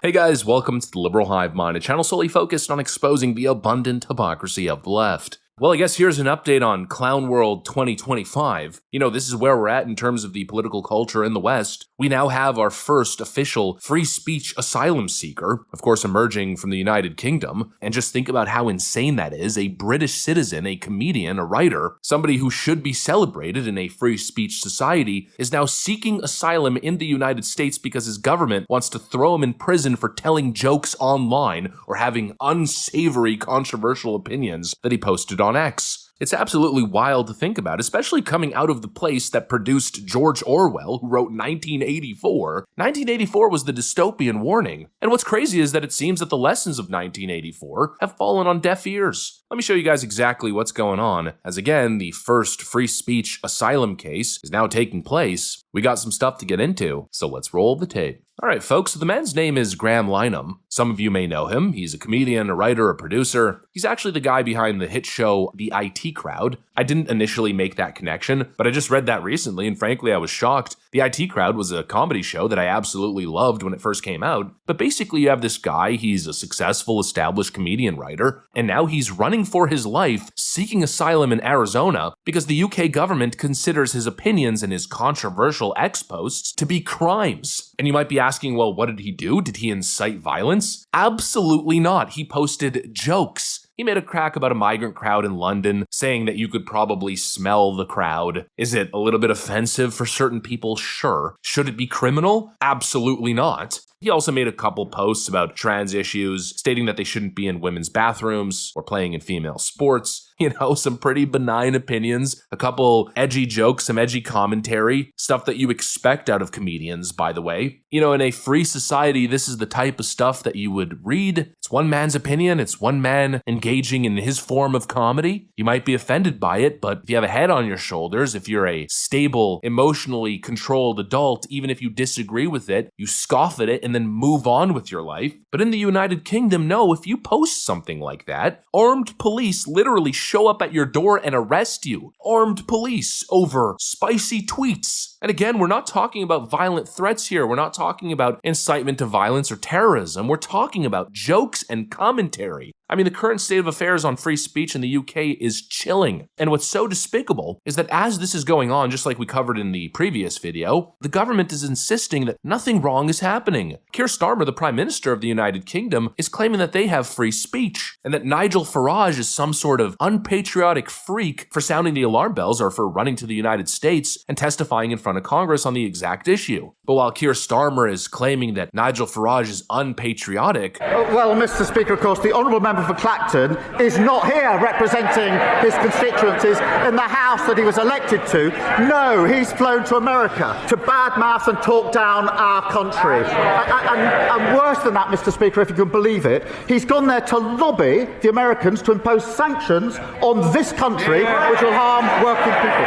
Hey guys, welcome to the Liberal Hive Mind, a channel solely focused on exposing the abundant hypocrisy of the left. Well, I guess here's an update on Clown World 2025. You know, this is where we're at in terms of the political culture in the West. We now have our first official free speech asylum seeker, of course emerging from the United Kingdom. And just think about how insane that is. A British citizen, a comedian, a writer, somebody who should be celebrated in a free speech society, is now seeking asylum in the United States because his government wants to throw him in prison for telling jokes online or having unsavory, controversial opinions that he posted on X. It's absolutely wild to think about, especially coming out of the place that produced George Orwell, who wrote 1984. 1984 was the dystopian warning. And what's crazy is that it seems that the lessons of 1984 have fallen on deaf ears. Let me show you guys exactly what's going on, as again, the first free speech asylum case is now taking place. We got some stuff to get into, so let's roll the tape. Alright folks, so the man's name is Graham Linehan. Some of you may know him. He's a comedian, a writer, a producer. He's actually the guy behind the hit show The IT Crowd. I didn't initially make that connection, but I just read that recently and frankly I was shocked. The IT Crowd was a comedy show that I absolutely loved when it first came out. But basically you have this guy, he's a successful established comedian writer, and now he's running for his life, seeking asylum in Arizona because the UK government considers his opinions and his controversial X posts to be crimes. And you might be asking, well, what did he do? Did he incite violence? Absolutely not. He posted jokes. He made a crack about a migrant crowd in London, saying that you could probably smell the crowd. Is it a little bit offensive for certain people? Sure. Should it be criminal? Absolutely not. He also made a couple posts about trans issues, stating that they shouldn't be in women's bathrooms or playing in female sports. You know, some pretty benign opinions, a couple edgy jokes, some edgy commentary, stuff that you expect out of comedians, by the way. You know, in a free society, this is the type of stuff that you would read. It's one man's opinion. It's one man engaging in his form of comedy. You might be offended by it, but if you have a head on your shoulders, if you're a stable, emotionally controlled adult, even if you disagree with it, you scoff at it and then move on with your life. But in the United Kingdom, no, if you post something like that, armed police literally show up at your door and arrest you. Armed police over spicy tweets. And again, we're not talking about violent threats here. We're not talking about incitement to violence or terrorism. We're talking about jokes and commentary. I mean, the current state of affairs on free speech in the UK is chilling. And what's so despicable is that as this is going on, just like we covered in the previous video, the government is insisting that nothing wrong is happening. Keir Starmer, the Prime Minister of the United Kingdom, is claiming that they have free speech and that Nigel Farage is some sort of unpatriotic freak for sounding the alarm bells or for running to the United States and testifying in front of Congress on the exact issue. But while Keir Starmer is claiming that Nigel Farage is unpatriotic... Well, Mr. Speaker, of course, the Honourable Member for Clacton is not here representing his constituencies in the House that he was elected to. No, he's flown to America to badmouth and talk down our country. And worse than that, Mr. Speaker, if you can believe it, he's gone there to lobby the Americans to impose sanctions on this country which will harm working people.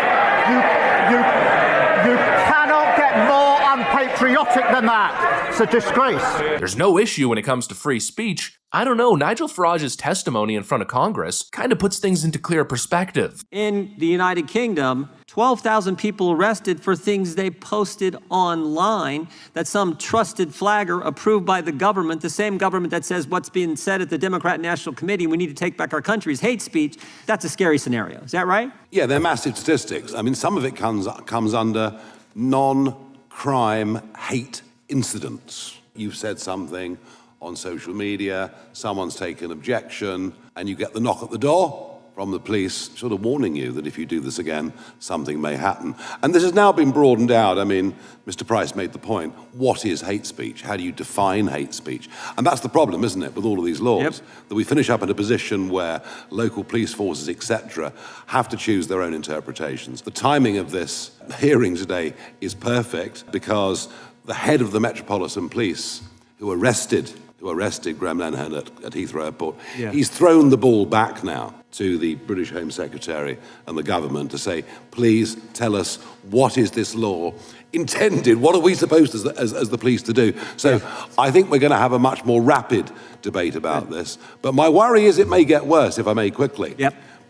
You cannot get more unpatriotic than that. It's a disgrace. There's no issue when it comes to free speech. I don't know, Nigel Farage's testimony in front of Congress kind of puts things into clear perspective. In the United Kingdom, 12,000 people arrested for things they posted online that some trusted flagger approved by the government, the same government that says what's being said at the Democrat National Committee, we need to take back our country, is hate speech. That's a scary scenario. Is that right? Yeah, they're massive statistics. I mean, some of it comes under non-crime hate incidents. You've said something on social media, someone's taken objection, and you get the knock at the door from the police sort of warning you that if you do this again, something may happen. And this has now been broadened out. I mean, Mr. Price made the point, what is hate speech? How do you define hate speech? And that's the problem, isn't it, with all of these laws, that we finish up in a position where local police forces, etc., have to choose their own interpretations. The timing of this hearing today is perfect because the head of the Metropolitan Police, who arrested Graham Linehan at Heathrow Airport. Yeah. He's thrown the ball back now to the British Home Secretary and the government to say, please tell us, what is this law intended? What are we supposed as the police to do? So I think we're going to have a much more rapid debate about this. But my worry is it may get worse, if I may quickly.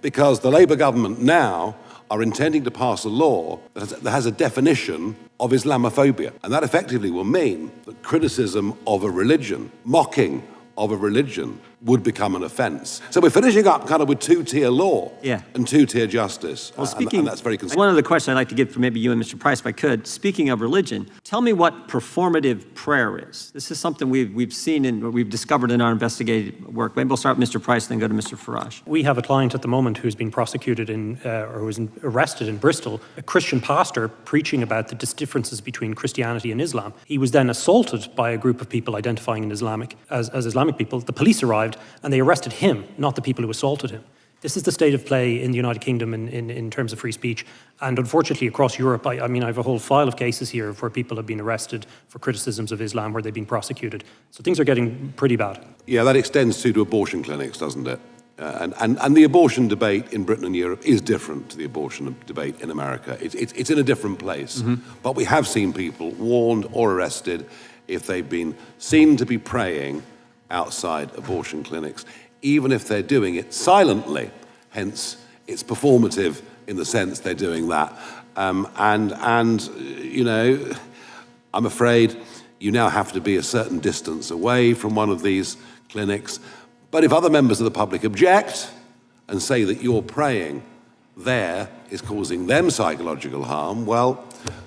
Because the Labour government now are intending to pass a law that has a definition of Islamophobia. And that effectively will mean that criticism of a religion, mocking of a religion, would become an offence. So we're finishing up kind of with two-tier law and two-tier justice. Well, speaking, and that's very consistent. One other question I'd like to give for maybe you and Mr. Price, if I could. Speaking of religion, tell me what performative prayer is. This is something we've seen and we've discovered in our investigative work. Maybe we'll start with Mr. Price, then go to Mr. Farage. We have a client at the moment who's been prosecuted or who was arrested in Bristol, a Christian pastor preaching about the differences between Christianity and Islam. He was then assaulted by a group of people identifying as Islamic people. The police arrived and they arrested him, not the people who assaulted him. This is the state of play in the United Kingdom in terms of free speech. And unfortunately, across Europe, I mean, I have a whole file of cases here where people have been arrested for criticisms of Islam, where they've been prosecuted. So things are getting pretty bad. Yeah, that extends to abortion clinics, doesn't it? And the abortion debate in Britain and Europe is different to the abortion debate in America. It's in a different place. But we have seen people warned or arrested if they've been seen to be praying outside abortion clinics, even if they're doing it silently. Hence, it's performative in the sense they're doing that. And you know, I'm afraid you now have to be a certain distance away from one of these clinics. But if other members of the public object and say that your praying there is causing them psychological harm, well,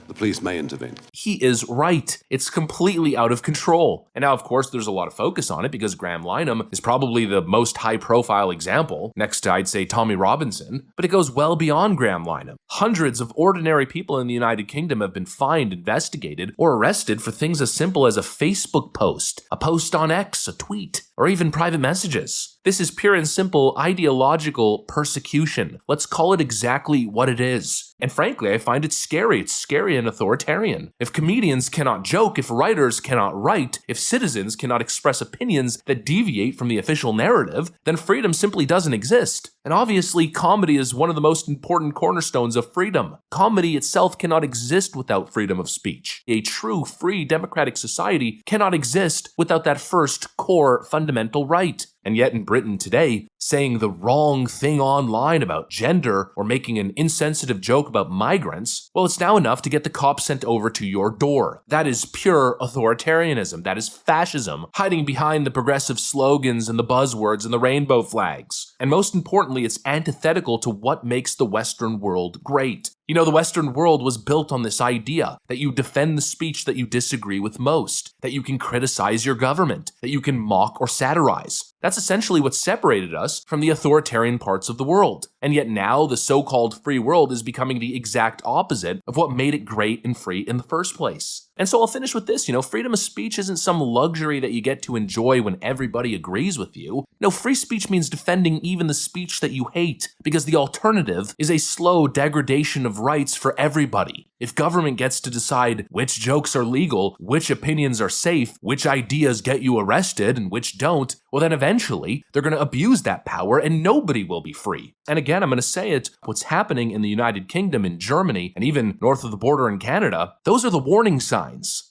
the police may intervene. He is right. It's completely out of control. And now, of course, there's a lot of focus on it because Graham Linehan is probably the most high-profile example, next to, I'd say, Tommy Robinson, but it goes well beyond Graham Linehan. Hundreds of ordinary people in the United Kingdom have been fined, investigated, or arrested for things as simple as a Facebook post, a post on X, a tweet, or even private messages. This is pure and simple ideological persecution. Let's call it exactly what it is. And frankly, I find it scary. It's scary and authoritarian. If comedians cannot joke, if writers cannot write, if citizens cannot express opinions that deviate from the official narrative, then freedom simply doesn't exist. And obviously, comedy is one of the most important cornerstones of freedom. Comedy itself cannot exist without freedom of speech. A true, free, democratic society cannot exist without that first core fundamental right. And yet in Britain today, saying the wrong thing online about gender or making an insensitive joke about migrants, well, it's now enough to get the cops sent over to your door. That is pure authoritarianism. That is fascism, hiding behind the progressive slogans and the buzzwords and the rainbow flags. And most importantly, it's antithetical to what makes the Western world great. You know, the Western world was built on this idea that you defend the speech that you disagree with most, that you can criticize your government, that you can mock or satirize. That's essentially what separated us from the authoritarian parts of the world. And yet now the so-called free world is becoming the exact opposite of what made it great and free in the first place. And so I'll finish with this, freedom of speech isn't some luxury that you get to enjoy when everybody agrees with you. No, free speech means defending even the speech that you hate, because the alternative is a slow degradation of rights for everybody. If government gets to decide which jokes are legal, which opinions are safe, which ideas get you arrested and which don't, well then eventually they're going to abuse that power and nobody will be free. And again, I'm going to say it, what's happening in the United Kingdom, in Germany, and even north of the border in Canada, those are the warning signs.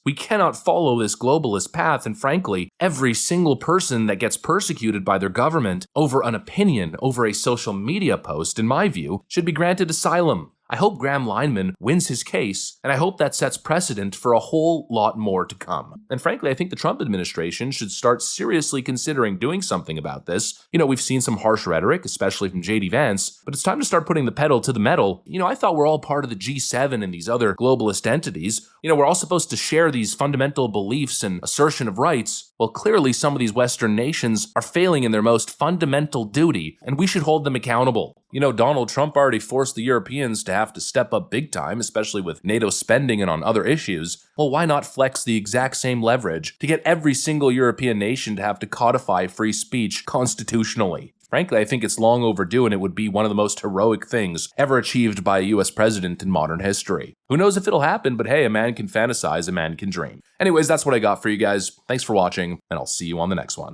We cannot follow this globalist path, and frankly, every single person that gets persecuted by their government over an opinion, over a social media post, in my view, should be granted asylum. I hope Graham Linehan wins his case, and I hope that sets precedent for a whole lot more to come. And frankly, I think the Trump administration should start seriously considering doing something about this. We've seen some harsh rhetoric, especially from J.D. Vance, but it's time to start putting the pedal to the metal. I thought we're all part of the G7 and these other globalist entities. We're all supposed to share these fundamental beliefs and assertion of rights. Well, clearly some of these Western nations are failing in their most fundamental duty, and we should hold them accountable. Donald Trump already forced the Europeans to have to step up big time, especially with NATO spending and on other issues. Well, why not flex the exact same leverage to get every single European nation to have to codify free speech constitutionally? Frankly, I think it's long overdue, and it would be one of the most heroic things ever achieved by a US president in modern history. Who knows if it'll happen, but hey, a man can fantasize, a man can dream. Anyways, that's what I got for you guys. Thanks for watching, and I'll see you on the next one.